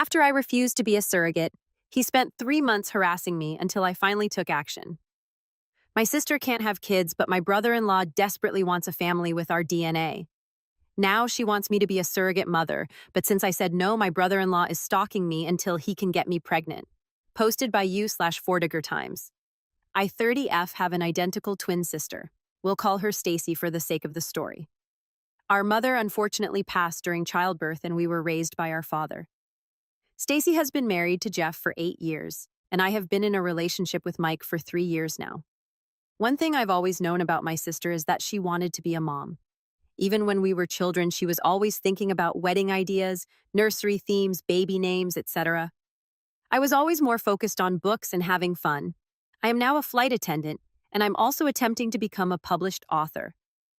After I refused to be a surrogate, he spent 3 months harassing me until I finally took action. My sister can't have kids, but my brother-in-law desperately wants a family with our DNA. Now she wants me to be a surrogate mother, but since I said no, my brother-in-law is stalking me until he can get me pregnant. Posted by you/Fordigger Times. I 30F have an identical twin sister. We'll call her Stacy for the sake of the story. Our mother unfortunately passed during childbirth and we were raised by our father. Stacy has been married to Jeff for 8 years, and I have been in a relationship with Mike for 3 years now. One thing I've always known about my sister is that she wanted to be a mom. Even when we were children, she was always thinking about wedding ideas, nursery themes, baby names, etc. I was always more focused on books and having fun. I am now a flight attendant, and I'm also attempting to become a published author.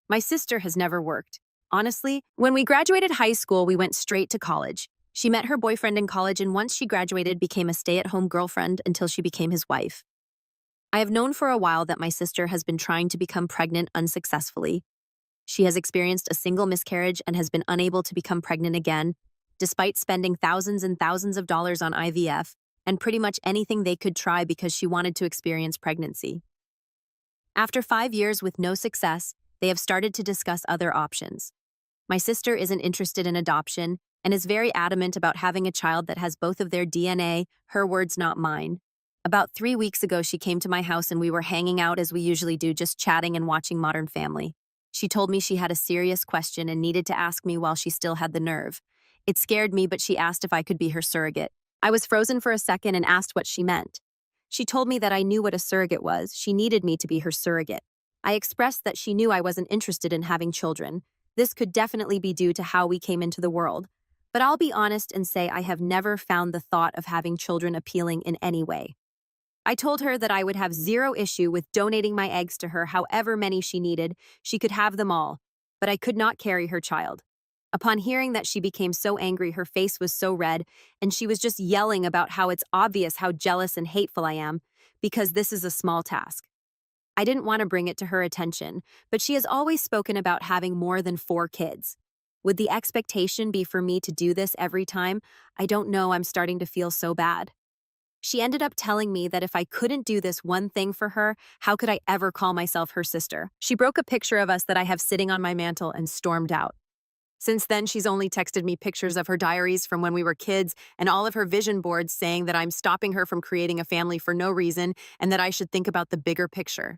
My sister has never worked. Honestly, when we graduated high school, we went straight to college. She met her boyfriend in college, and once she graduated, became a stay-at-home girlfriend until she became his wife. I have known for a while that my sister has been trying to become pregnant unsuccessfully. She has experienced a single miscarriage and has been unable to become pregnant again, despite spending thousands and thousands of dollars on IVF and pretty much anything they could try because she wanted to experience pregnancy. After 5 years with no success, they have started to discuss other options. My sister isn't interested in adoption and is very adamant about having a child that has both of their DNA, her words, not mine. About 3 weeks ago, she came to my house and we were hanging out as we usually do, just chatting and watching Modern Family. She told me she had a serious question and needed to ask me while she still had the nerve. It scared me, but she asked if I could be her surrogate. I was frozen for a second and asked what she meant. She told me that I knew what a surrogate was. She needed me to be her surrogate. I expressed that she knew I wasn't interested in having children. This could definitely be due to how we came into the world. But I'll be honest and say I have never found the thought of having children appealing in any way. I told her that I would have zero issue with donating my eggs to her, however many she needed. She could have them all, but I could not carry her child. Upon hearing that, she became so angry, her face was so red, and she was just yelling about how it's obvious how jealous and hateful I am, because this is a small task. I didn't want to bring it to her attention, but she has always spoken about having more than 4 kids. Would the expectation be for me to do this every time? I don't know, I'm starting to feel so bad. She ended up telling me that if I couldn't do this one thing for her, how could I ever call myself her sister? She broke a picture of us that I have sitting on my mantle and stormed out. Since then, she's only texted me pictures of her diaries from when we were kids and all of her vision boards saying that I'm stopping her from creating a family for no reason and that I should think about the bigger picture.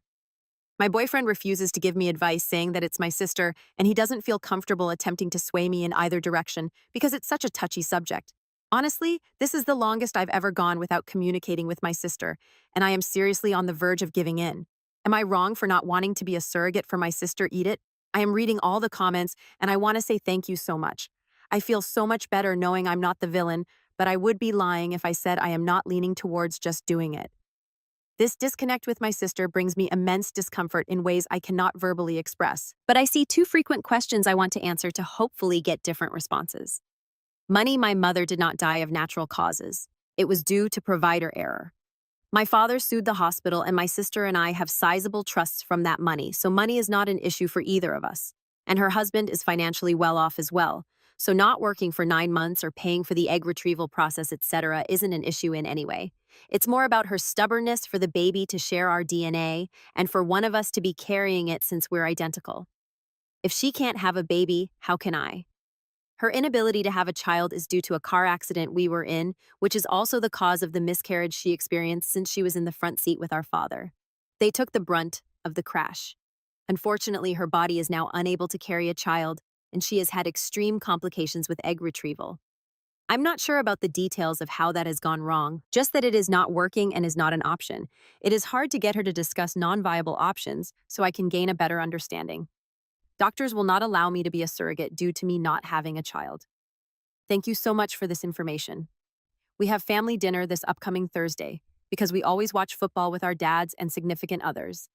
My boyfriend refuses to give me advice, saying that it's my sister, and he doesn't feel comfortable attempting to sway me in either direction because it's such a touchy subject. Honestly, this is the longest I've ever gone without communicating with my sister, and I am seriously on the verge of giving in. Am I wrong for not wanting to be a surrogate for my sister, Edith? I am reading all the comments, and I want to say thank you so much. I feel so much better knowing I'm not the villain, but I would be lying if I said I am not leaning towards just doing it. This disconnect with my sister brings me immense discomfort in ways I cannot verbally express, but I see 2 frequent questions I want to answer to hopefully get different responses. Money. My mother did not die of natural causes. It was due to provider error. My father sued the hospital, and my sister and I have sizable trusts from that money, so money is not an issue for either of us. And her husband is financially well off as well, so not working for 9 months or paying for the egg retrieval process, etc., isn't an issue in any way. It's more about her stubbornness for the baby to share our DNA and for one of us to be carrying it since we're identical. If she can't have a baby, how can I? Her inability to have a child is due to a car accident we were in, which is also the cause of the miscarriage she experienced since she was in the front seat with our father. They took the brunt of the crash. Unfortunately, her body is now unable to carry a child, and she has had extreme complications with egg retrieval. I'm not sure about the details of how that has gone wrong, just that it is not working and is not an option. It is hard to get her to discuss non-viable options so I can gain a better understanding. Doctors will not allow me to be a surrogate due to me not having a child. Thank you so much for this information. We have family dinner this upcoming Thursday because we always watch football with our dads and significant others.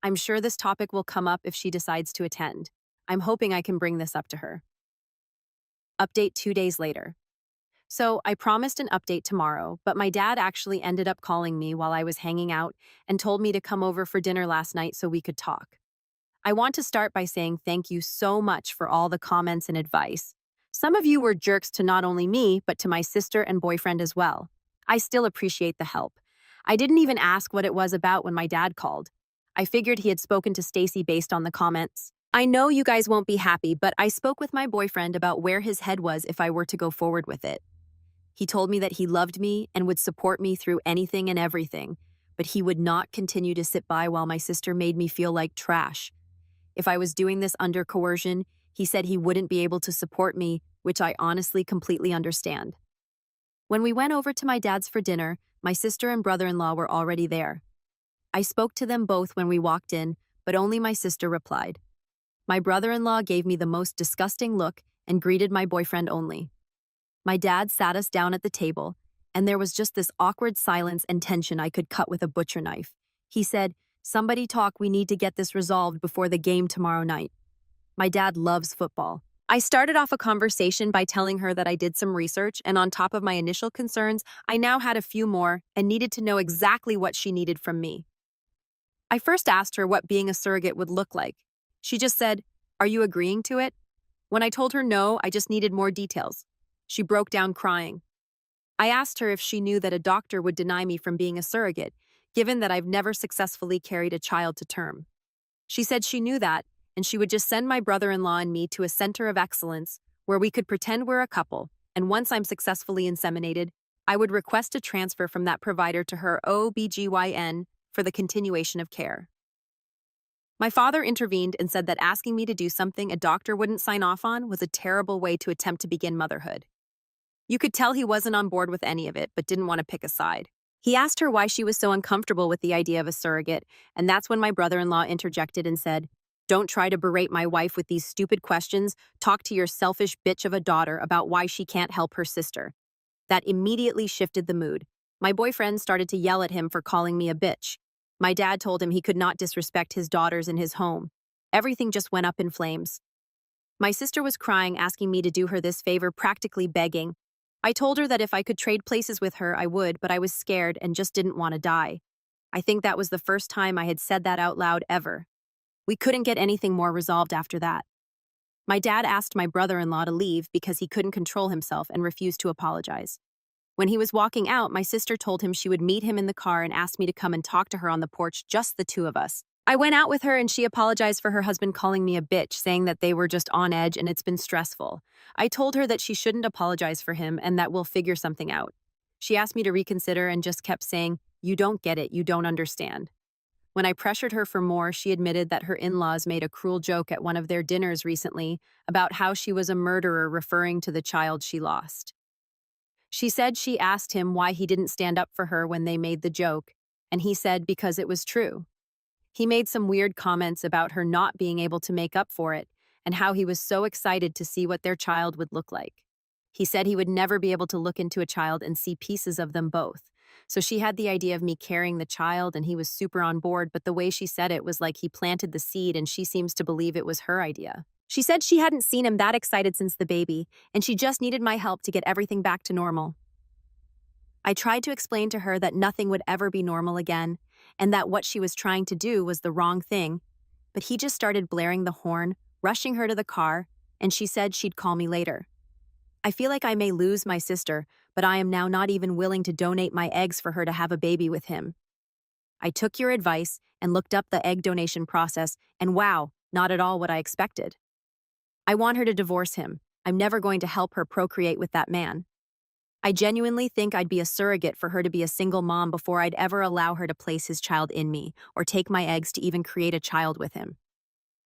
I'm sure this topic will come up if she decides to attend. I'm hoping I can bring this up to her. Update 2 days later. So I promised an update tomorrow, but my dad actually ended up calling me while I was hanging out and told me to come over for dinner last night so we could talk. I want to start by saying thank you so much for all the comments and advice. Some of you were jerks to not only me, but to my sister and boyfriend as well. I still appreciate the help. I didn't even ask what it was about when my dad called. I figured he had spoken to Stacy based on the comments. I know you guys won't be happy, but I spoke with my boyfriend about where his head was if I were to go forward with it. He told me that he loved me and would support me through anything and everything, but he would not continue to sit by while my sister made me feel like trash. If I was doing this under coercion, he said he wouldn't be able to support me, which I honestly completely understand. When we went over to my dad's for dinner, my sister and brother-in-law were already there. I spoke to them both when we walked in, but only my sister replied. My brother-in-law gave me the most disgusting look and greeted my boyfriend only. My dad sat us down at the table, and there was just this awkward silence and tension I could cut with a butcher knife. He said, "Somebody talk, we need to get this resolved before the game tomorrow night." My dad loves football. I started off a conversation by telling her that I did some research, and on top of my initial concerns, I now had a few more and needed to know exactly what she needed from me. I first asked her what being a surrogate would look like. She just said, "Are you agreeing to it?" When I told her no, I just needed more details. She broke down crying. I asked her if she knew that a doctor would deny me from being a surrogate, given that I've never successfully carried a child to term. She said she knew that, and she would just send my brother-in-law and me to a center of excellence where we could pretend we're a couple, and once I'm successfully inseminated, I would request a transfer from that provider to her OBGYN for the continuation of care. My father intervened and said that asking me to do something a doctor wouldn't sign off on was a terrible way to attempt to begin motherhood. You could tell he wasn't on board with any of it, but didn't want to pick a side. He asked her why she was so uncomfortable with the idea of a surrogate, and that's when my brother-in-law interjected and said, "Don't try to berate my wife with these stupid questions. Talk to your selfish bitch of a daughter about why she can't help her sister." That immediately shifted the mood. My boyfriend started to yell at him for calling me a bitch. My dad told him he could not disrespect his daughters in his home. Everything just went up in flames. My sister was crying, asking me to do her this favor, practically begging. I told her that if I could trade places with her, I would, but I was scared and just didn't want to die. I think that was the first time I had said that out loud ever. We couldn't get anything more resolved after that. My dad asked my brother-in-law to leave because he couldn't control himself and refused to apologize. When he was walking out, my sister told him she would meet him in the car and asked me to come and talk to her on the porch, just the two of us. I went out with her and she apologized for her husband calling me a bitch, saying that they were just on edge and it's been stressful. I told her that she shouldn't apologize for him and that we'll figure something out. She asked me to reconsider and just kept saying, "You don't get it, you don't understand." When I pressured her for more, she admitted that her in-laws made a cruel joke at one of their dinners recently about how she was a murderer, referring to the child she lost. She said she asked him why he didn't stand up for her when they made the joke, and he said because it was true. He made some weird comments about her not being able to make up for it and how he was so excited to see what their child would look like. He said he would never be able to look into a child and see pieces of them both. So she had the idea of me carrying the child and he was super on board, but the way she said it was like he planted the seed and she seems to believe it was her idea. She said she hadn't seen him that excited since the baby, and she just needed my help to get everything back to normal. I tried to explain to her that nothing would ever be normal again, and that what she was trying to do was the wrong thing, but he just started blaring the horn, rushing her to the car, and she said she'd call me later. I feel like I may lose my sister, but I am now not even willing to donate my eggs for her to have a baby with him. I took your advice and looked up the egg donation process, and wow, not at all what I expected. I want her to divorce him. I'm never going to help her procreate with that man. I genuinely think I'd be a surrogate for her to be a single mom before I'd ever allow her to place his child in me or take my eggs to even create a child with him.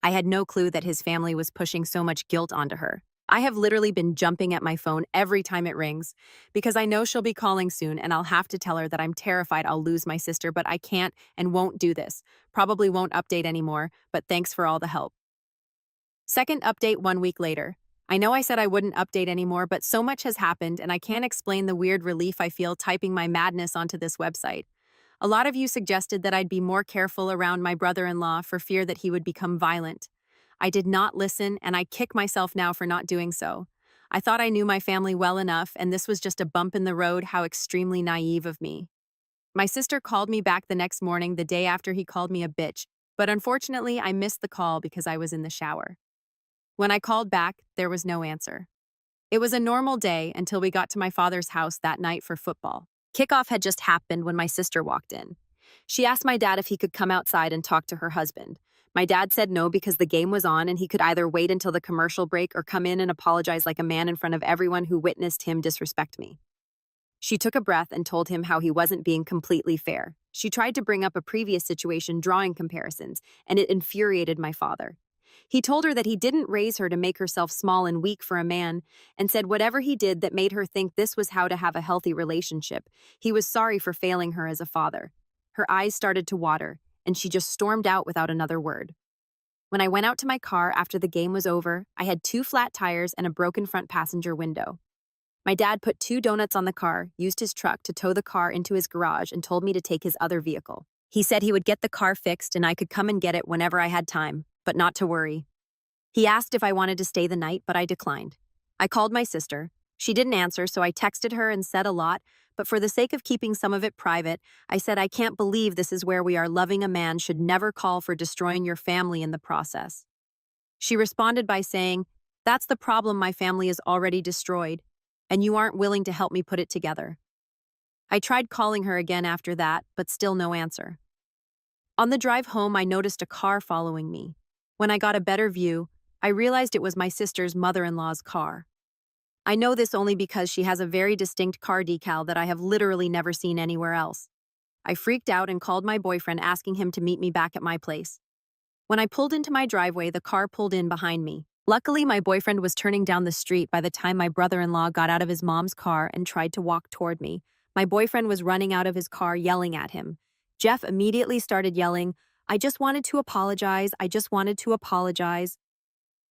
I had no clue that his family was pushing so much guilt onto her. I have literally been jumping at my phone every time it rings because I know she'll be calling soon and I'll have to tell her that I'm terrified I'll lose my sister, but I can't and won't do this. Probably won't update anymore, but thanks for all the help. Second update 1 week later. I know I said I wouldn't update anymore, but so much has happened and I can't explain the weird relief I feel typing my madness onto this website. A lot of you suggested that I'd be more careful around my brother-in-law for fear that he would become violent. I did not listen, and I kick myself now for not doing so. I thought I knew my family well enough, and this was just a bump in the road. How extremely naive of me. My sister called me back the next morning, the day after he called me a bitch, but unfortunately I missed the call because I was in the shower. When I called back, there was no answer. It was a normal day until we got to my father's house that night for football. Kickoff had just happened when my sister walked in. She asked my dad if he could come outside and talk to her husband. My dad said no because the game was on and he could either wait until the commercial break or come in and apologize like a man in front of everyone who witnessed him disrespect me. She took a breath and told him how he wasn't being completely fair. She tried to bring up a previous situation drawing comparisons, and it infuriated my father. He told her that he didn't raise her to make herself small and weak for a man, and said whatever he did that made her think this was how to have a healthy relationship, he was sorry for failing her as a father. Her eyes started to water, and she just stormed out without another word. When I went out to my car after the game was over, I had 2 flat tires and a broken front passenger window. My dad put 2 donuts on the car, used his truck to tow the car into his garage, and told me to take his other vehicle. He said he would get the car fixed and I could come and get it whenever I had time, but not to worry. He asked if I wanted to stay the night, but I declined. I called my sister. She didn't answer, so I texted her and said a lot, but for the sake of keeping some of it private, I said I can't believe this is where we are loving a man should never call for destroying your family in the process. She responded by saying, "That's the problem, my family is already destroyed, and you aren't willing to help me put it together." I tried calling her again after that, but still no answer. On the drive home, I noticed a car following me. When I got a better view, I realized it was my sister's mother-in-law's car. I know this only because she has a very distinct car decal that I have literally never seen anywhere else. I freaked out and called my boyfriend asking him to meet me back at my place. When I pulled into my driveway, the car pulled in behind me. Luckily, my boyfriend was turning down the street by the time my brother-in-law got out of his mom's car and tried to walk toward me. My boyfriend was running out of his car yelling at him. Jeff immediately started yelling, "I just wanted to apologize, I just wanted to apologize."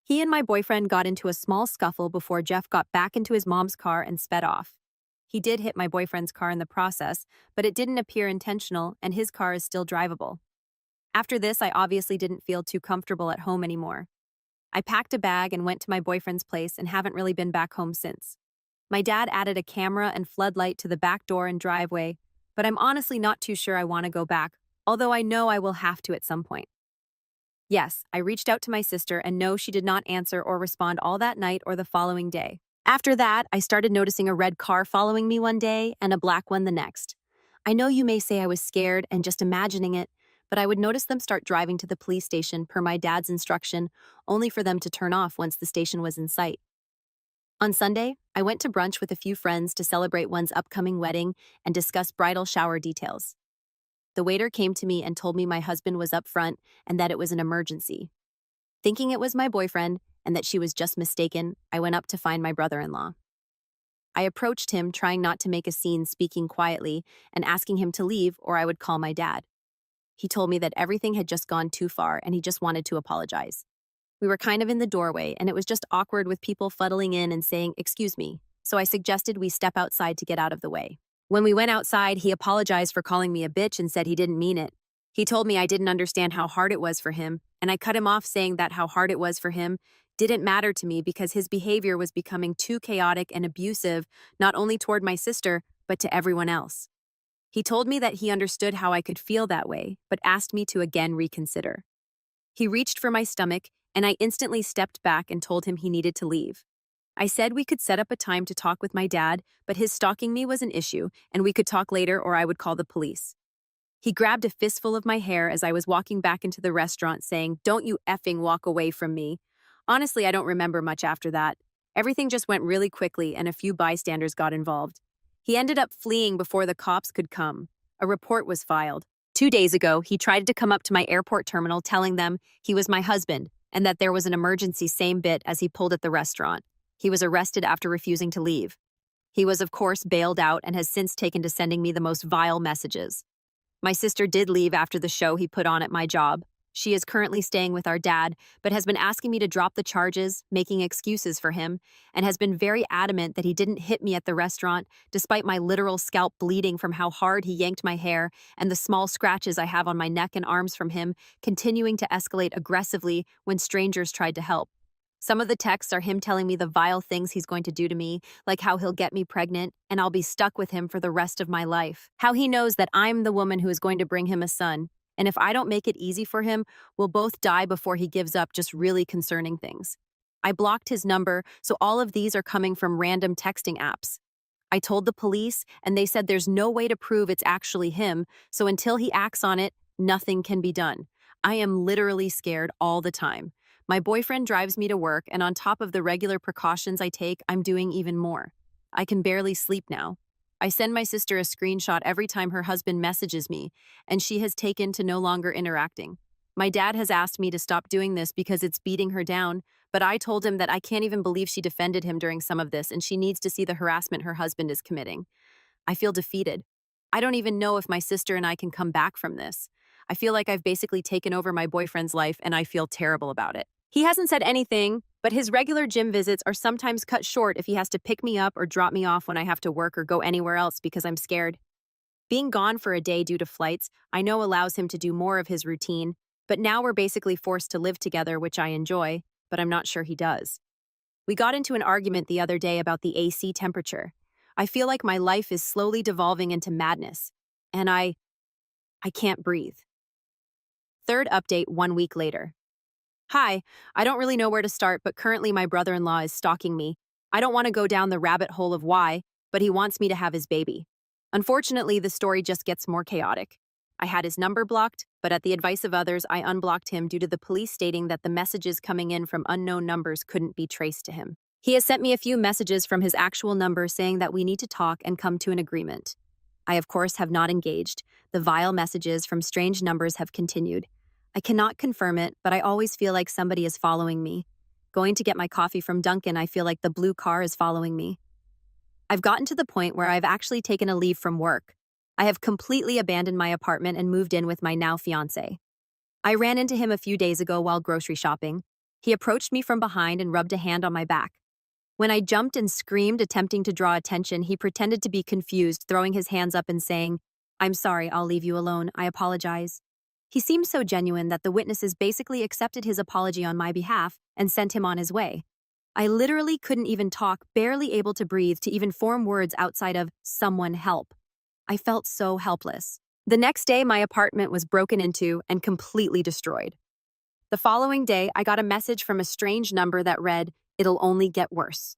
He and my boyfriend got into a small scuffle before Jeff got back into his mom's car and sped off. He did hit my boyfriend's car in the process, but it didn't appear intentional and his car is still drivable. After this, I obviously didn't feel too comfortable at home anymore. I packed a bag and went to my boyfriend's place and haven't really been back home since. My dad added a camera and floodlight to the back door and driveway, but I'm honestly not too sure I want to go back, although I know I will have to at some point. Yes, I reached out to my sister and no, she did not answer or respond all that night or the following day. After that, I started noticing a red car following me one day and a black one the next. I know you may say I was scared and just imagining it, but I would notice them start driving to the police station per my dad's instruction, only for them to turn off once the station was in sight. On Sunday, I went to brunch with a few friends to celebrate one's upcoming wedding and discuss bridal shower details. The waiter came to me and told me my husband was up front and that it was an emergency. Thinking it was my boyfriend and that she was just mistaken, I went up to find my brother-in-law. I approached him, trying not to make a scene, speaking quietly and asking him to leave or I would call my dad. He told me that everything had just gone too far and he just wanted to apologize. We were kind of in the doorway and it was just awkward with people fuddling in and saying, "Excuse me," so I suggested we step outside to get out of the way. When we went outside, he apologized for calling me a bitch and said he didn't mean it. He told me I didn't understand how hard it was for him, and I cut him off saying that how hard it was for him didn't matter to me because his behavior was becoming too chaotic and abusive, not only toward my sister, but to everyone else. He told me that he understood how I could feel that way, but asked me to again reconsider. He reached for my stomach, and I instantly stepped back and told him he needed to leave. I said we could set up a time to talk with my dad, but his stalking me was an issue, and we could talk later or I would call the police. He grabbed a fistful of my hair as I was walking back into the restaurant, saying, "Don't you effing walk away from me." Honestly, I don't remember much after that. Everything just went really quickly, and a few bystanders got involved. He ended up fleeing before the cops could come. A report was filed. 2 days ago, he tried to come up to my airport terminal telling them he was my husband and that there was an emergency same bit as he pulled at the restaurant. He was arrested after refusing to leave. He was, of course, bailed out and has since taken to sending me the most vile messages. My sister did leave after the show he put on at my job. She is currently staying with our dad, but has been asking me to drop the charges, making excuses for him, and has been very adamant that he didn't hit me at the restaurant, despite my literal scalp bleeding from how hard he yanked my hair and the small scratches I have on my neck and arms from him, continuing to escalate aggressively when strangers tried to help. Some of the texts are him telling me the vile things he's going to do to me, like how he'll get me pregnant and I'll be stuck with him for the rest of my life. How he knows that I'm the woman who is going to bring him a son. And if I don't make it easy for him, we'll both die before he gives up, just really concerning things. I blocked his number, so all of these are coming from random texting apps. I told the police, and they said there's no way to prove it's actually him, so until he acts on it, nothing can be done. I am literally scared all the time. My boyfriend drives me to work, and on top of the regular precautions I take, I'm doing even more. I can barely sleep now. I send my sister a screenshot every time her husband messages me, and she has taken to no longer interacting. My dad has asked me to stop doing this because it's beating her down, but I told him that I can't even believe she defended him during some of this and she needs to see the harassment her husband is committing. I feel defeated. I don't even know if my sister and I can come back from this. I feel like I've basically taken over my boyfriend's life and I feel terrible about it. He hasn't said anything, but his regular gym visits are sometimes cut short if he has to pick me up or drop me off when I have to work or go anywhere else because I'm scared. Being gone for a day due to flights, I know allows him to do more of his routine, but now we're basically forced to live together, which I enjoy, but I'm not sure he does. We got into an argument the other day about the AC temperature. I feel like my life is slowly devolving into madness, and I can't breathe. Third update 1 week later. Hi, I don't really know where to start, but currently my brother-in-law is stalking me. I don't want to go down the rabbit hole of why, but he wants me to have his baby. Unfortunately, the story just gets more chaotic. I had his number blocked, but at the advice of others, I unblocked him due to the police stating that the messages coming in from unknown numbers couldn't be traced to him. He has sent me a few messages from his actual number saying that we need to talk and come to an agreement. I, of course, have not engaged. The vile messages from strange numbers have continued. I cannot confirm it, but I always feel like somebody is following me. Going to get my coffee from Dunkin', I feel like the blue car is following me. I've gotten to the point where I've actually taken a leave from work. I have completely abandoned my apartment and moved in with my now fiancé. I ran into him a few days ago while grocery shopping. He approached me from behind and rubbed a hand on my back. When I jumped and screamed, attempting to draw attention, he pretended to be confused, throwing his hands up and saying, "I'm sorry, I'll leave you alone. I apologize." He seemed so genuine that the witnesses basically accepted his apology on my behalf and sent him on his way. I literally couldn't even talk, barely able to breathe, to even form words outside of "someone help." I felt so helpless. The next day, my apartment was broken into and completely destroyed. The following day, I got a message from a strange number that read, "It'll only get worse."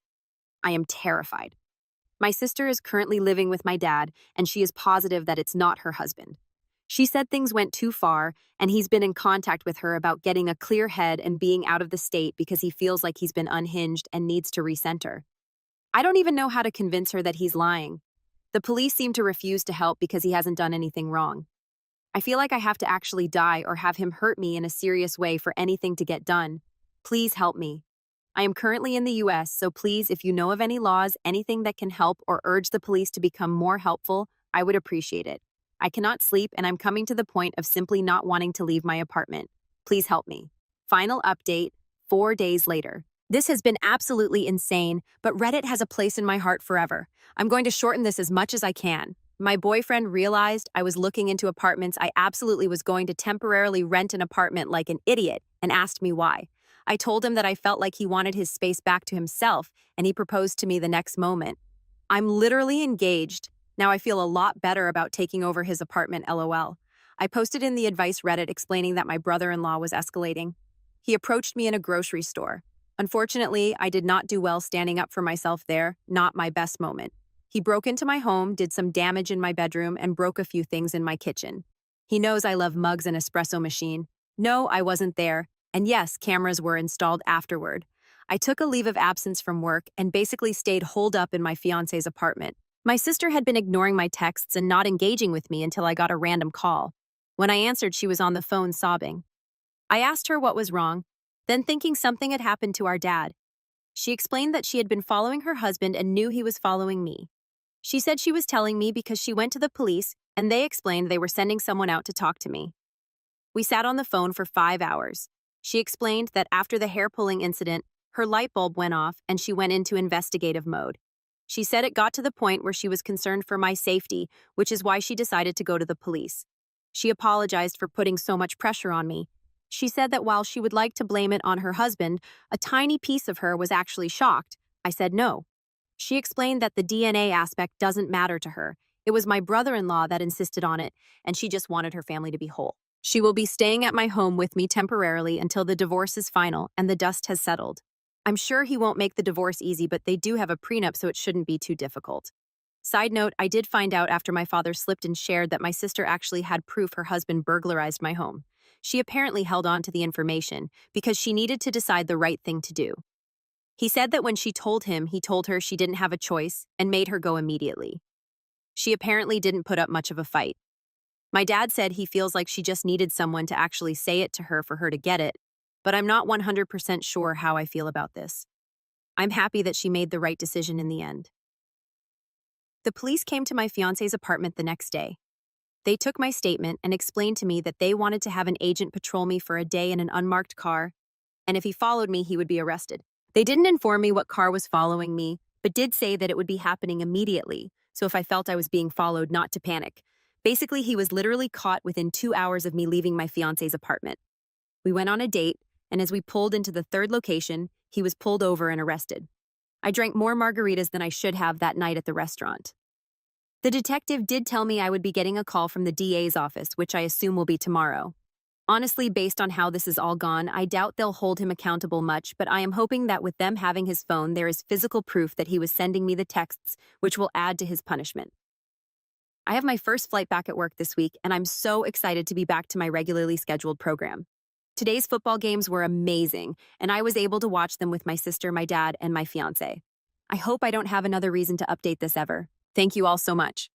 I am terrified. My sister is currently living with my dad, and she is positive that it's not her husband. She said things went too far, and he's been in contact with her about getting a clear head and being out of the state because he feels like he's been unhinged and needs to recenter. I don't even know how to convince her that he's lying. The police seem to refuse to help because he hasn't done anything wrong. I feel like I have to actually die or have him hurt me in a serious way for anything to get done. Please help me. I am currently in the US, so please, if you know of any laws, anything that can help or urge the police to become more helpful, I would appreciate it. I cannot sleep, and I'm coming to the point of simply not wanting to leave my apartment. Please help me. Final update, 4 days later. This has been absolutely insane, but Reddit has a place in my heart forever. I'm going to shorten this as much as I can. My boyfriend realized I was looking into apartments. I absolutely was going to temporarily rent an apartment like an idiot and asked me why. I told him that I felt like he wanted his space back to himself, and he proposed to me the next moment. I'm literally engaged. Now I feel a lot better about taking over his apartment, LOL. I posted in the advice Reddit explaining that my brother-in-law was escalating. He approached me in a grocery store. Unfortunately, I did not do well standing up for myself there, not my best moment. He broke into my home, did some damage in my bedroom, and broke a few things in my kitchen. He knows I love mugs and espresso machine. No, I wasn't there. And yes, cameras were installed afterward. I took a leave of absence from work and basically stayed holed up in my fiancé's apartment. My sister had been ignoring my texts and not engaging with me until I got a random call. When I answered, she was on the phone sobbing. I asked her what was wrong, then thinking something had happened to our dad. She explained that she had been following her husband and knew he was following me. She said she was telling me because she went to the police and they explained they were sending someone out to talk to me. We sat on the phone for 5 hours. She explained that after the hair-pulling incident, her light bulb went off and she went into investigative mode. She said it got to the point where she was concerned for my safety, which is why she decided to go to the police. She apologized for putting so much pressure on me. She said that while she would like to blame it on her husband, a tiny piece of her was actually shocked. I said no. She explained that the DNA aspect doesn't matter to her. It was my brother-in-law that insisted on it, and she just wanted her family to be whole. She will be staying at my home with me temporarily until the divorce is final and the dust has settled. I'm sure he won't make the divorce easy, but they do have a prenup, so it shouldn't be too difficult. Side note, I did find out after my father slipped and shared that my sister actually had proof her husband burglarized my home. She apparently held on to the information because she needed to decide the right thing to do. He said that when she told him, he told her she didn't have a choice and made her go immediately. She apparently didn't put up much of a fight. My dad said he feels like she just needed someone to actually say it to her for her to get it, but I'm not 100% sure how I feel about this. I'm happy that she made the right decision in the end. The police came to my fiance's apartment the next day. They took my statement and explained to me that they wanted to have an agent patrol me for a day in an unmarked car, and if he followed me, he would be arrested. They didn't inform me what car was following me, but did say that it would be happening immediately, so if I felt I was being followed, not to panic. Basically, he was literally caught within 2 hours of me leaving my fiance's apartment. We went on a date, and as we pulled into the third location, he was pulled over and arrested. I drank more margaritas than I should have that night at the restaurant. The detective did tell me I would be getting a call from the DA's office, which I assume will be tomorrow. Honestly, based on how this is all gone, I doubt they'll hold him accountable much, but I am hoping that with them having his phone, there is physical proof that he was sending me the texts, which will add to his punishment. I have my first flight back at work this week, and I'm so excited to be back to my regularly scheduled program. Today's football games were amazing, and I was able to watch them with my sister, my dad, and my fiance. I hope I don't have another reason to update this ever. Thank you all so much.